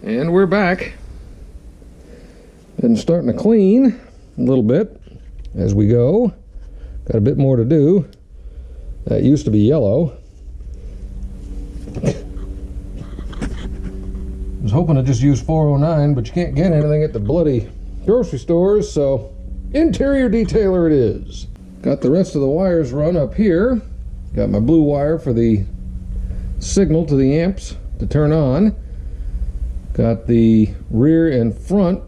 And we're back. Been starting to clean a little bit as we go. Got a bit more to do. That used to be yellow. I was hoping to just use 409, but you can't get anything at the bloody grocery stores, so interior detailer it is. Got the rest of the wires run up here. Got my blue wire for the signal to the amps to turn on. Got the rear and front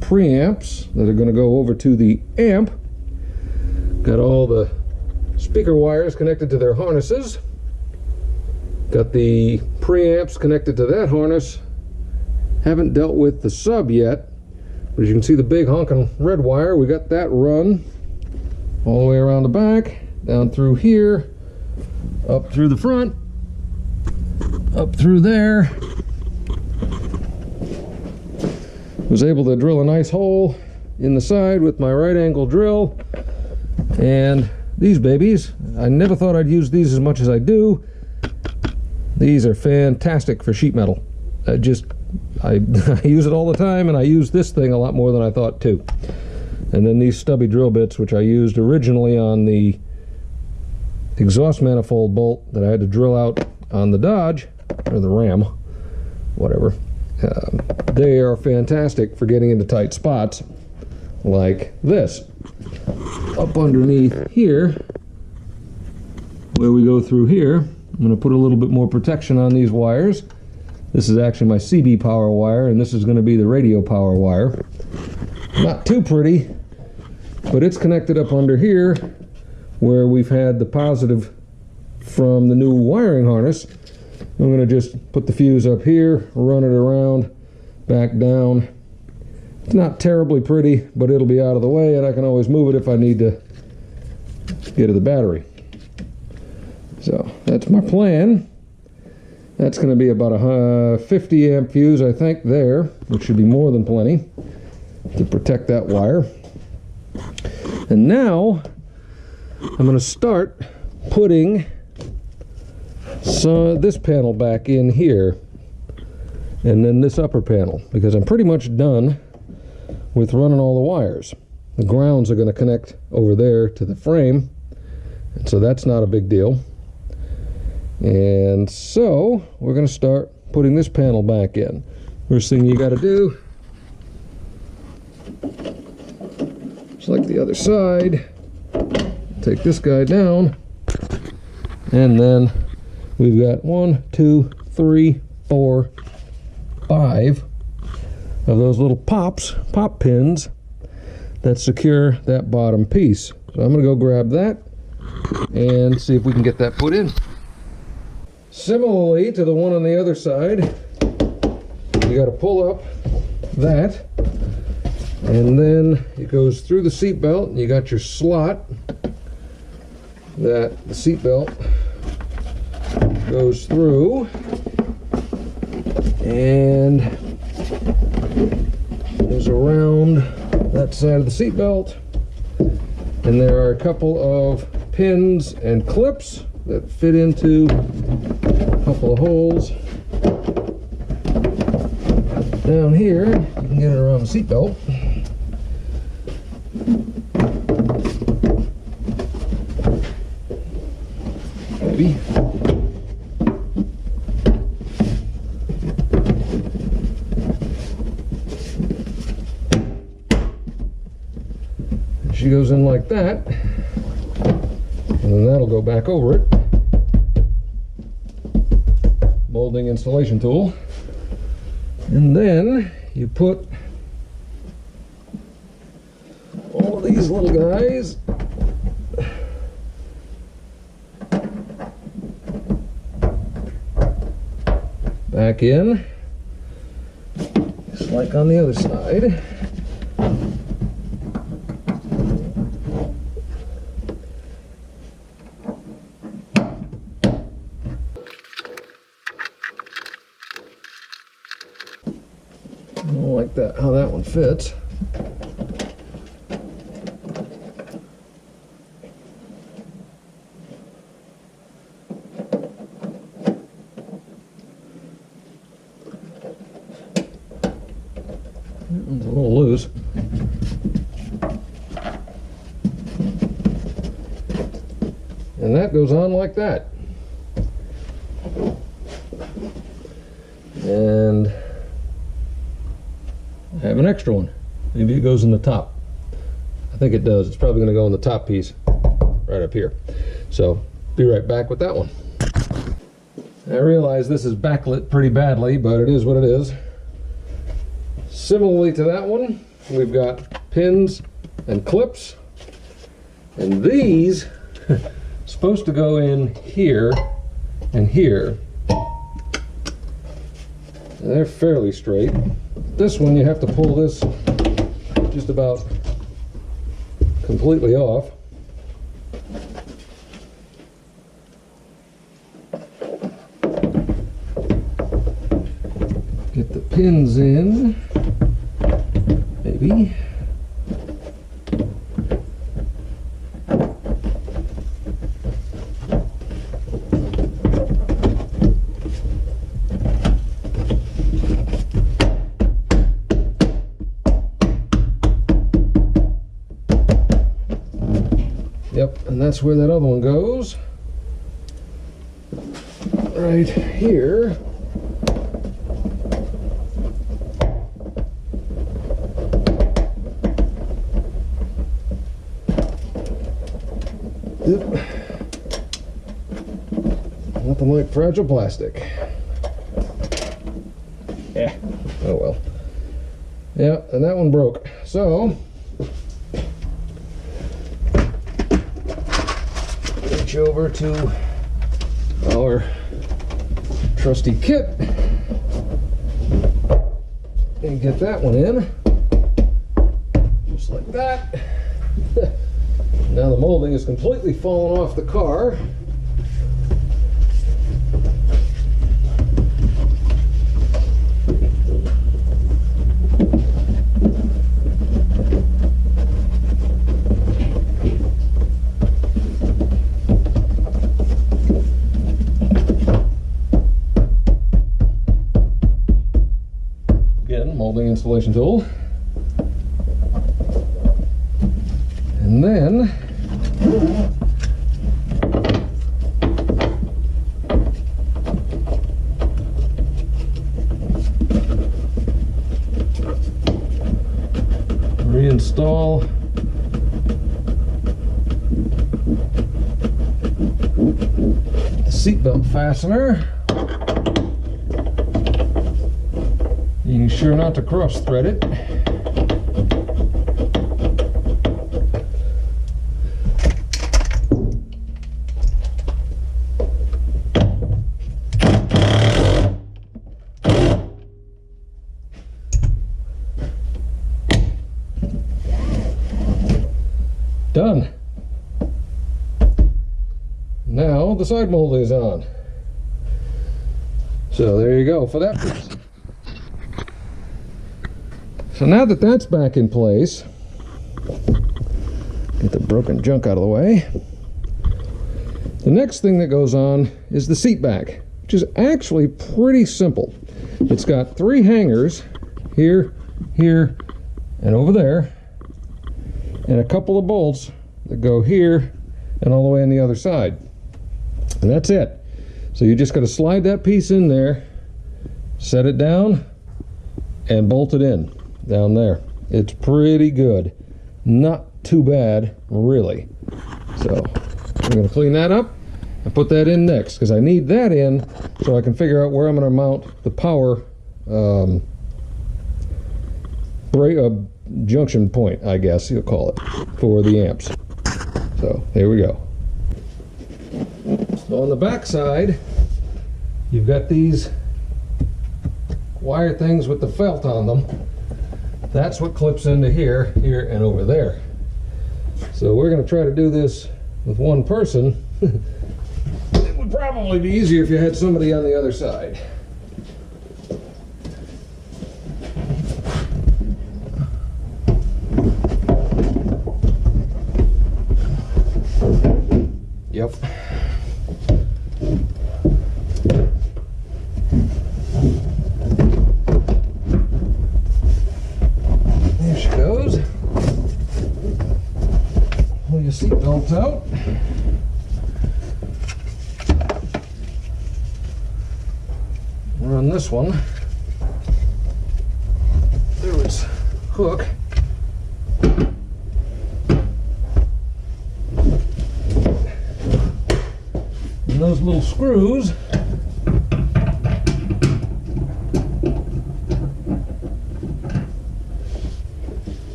preamps that are going to go over to the amp. Got all the speaker wires connected to their harnesses. Got the preamps connected to that harness. Haven't dealt with the sub yet, but as you can see the big honking red wire, we got that run all the way around the back, down through here, up through the front, up through there. Was able to drill a nice hole in the side with my right angle drill. And these babies, I never thought I'd use these as much as I do. These are fantastic for sheet metal. I use it all the time, and I use this thing a lot more than I thought too. And then these stubby drill bits, which I used originally on the exhaust manifold bolt that I had to drill out on the Dodge, or the Ram, whatever. They are fantastic for getting into tight spots like this. Up underneath here, where we go through here, I'm going to put a little bit more protection on these wires. This is actually my CB power wire, and this is going to be the radio power wire. Not too pretty, but it's connected up under here where we've had the positive from the new wiring harness. I'm going to just put the fuse up here, run it around, back down. It's not terribly pretty, but it'll be out of the way, and I can always move it if I need to get to the battery. So that's my plan. That's going to be about a 50 amp fuse, I think, there, which should be more than plenty to protect that wire. And now I'm going to start putting this panel back in here, and then this upper panel, because I'm pretty much done with running all the wires. The grounds are going to connect over there to the frame, and so that's not a big deal. And so we're going to start putting this panel back in. First thing you got to do, just like the other side, take this guy down, and then we've got 1, 2, 3, 4, 5 of those little pop pins that secure that bottom piece. So I'm going to go grab that and see if we can get that put in. Similarly to the one on the other side, you got to pull up that, and then it goes through the seat belt, and you got your slot that the seat belt goes through, and goes around that side of the seat belt, and there are a couple of pins and clips that fit into a couple of holes down here. You can get it around the seat belt. Maybe. She goes in like that, and then that'll go back over it. Molding installation tool. And then you put all of these little guys back in, just like on the other side. I don't like that, how that one fits. That one's a little loose. And that goes on like that. And I have an extra one. Maybe it goes in the top. I think it does. It's probably going to go in the top piece right up here. So be right back with that one. I realize this is backlit pretty badly, but it is what it is. Similarly to that one, we've got pins and clips, and these supposed to go in here and here. And they're fairly straight. This one you have to pull this just about completely off. Get the pins in, maybe. Yep, and that's where that other one goes. Right here. Yep. Nothing like fragile plastic. Yeah. Oh well. Yeah, and that one broke. So reach over to our trusty kit and get that one in. Just like that. Now the molding is completely fallen off the car. Again, molding installation tool. And then reinstall the seatbelt fastener. Being sure not to cross thread it. Done. Now the side molding is on. So there you go for that piece. So now that that's back in place, get the broken junk out of the way. The next thing that goes on is the seat back, which is actually pretty simple. It's got 3 hangers here, here, and over there, and a couple of bolts that go here and all the way on the other side. And that's it. So you just got to slide that piece in there, set it down, and bolt it in down there. It's pretty good. Not too bad, really. So I'm going to clean that up and put that in next, because I need that in so I can figure out where I'm going to mount the power junction point, I guess you'll call it, for the amps. So there we go. So on the back side, you've got these wire things with the felt on them. That's what clips into here, here, and over there. So we're going to try to do this with one person. It would probably be easier if you had somebody on the other side. Yep. run this one through its hook. And those little screws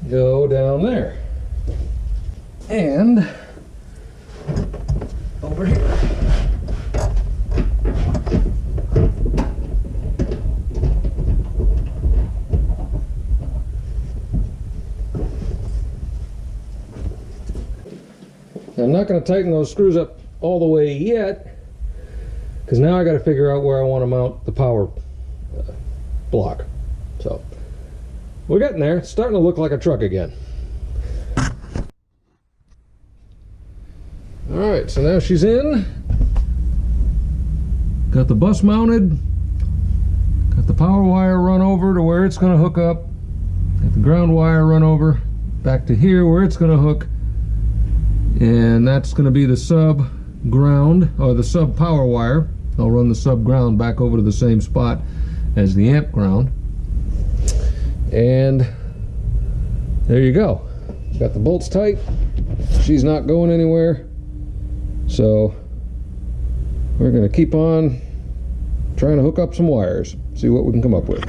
go down there. And over here. Now, I'm not going to tighten those screws up all the way yet, because now I got to figure out where I want to mount the power block. So we're getting there. It's starting to look like a truck again. Alright, so now she's in. Got the bus mounted. Got the power wire run over to where it's going to hook up. Got the ground wire run over back to here where it's going to hook. And that's going to be the sub ground, or the sub power wire. I'll run the sub ground back over to the same spot as the amp ground. And there you go. Got the bolts tight. She's not going anywhere. So we're going to keep on trying to hook up some wires, see what we can come up with.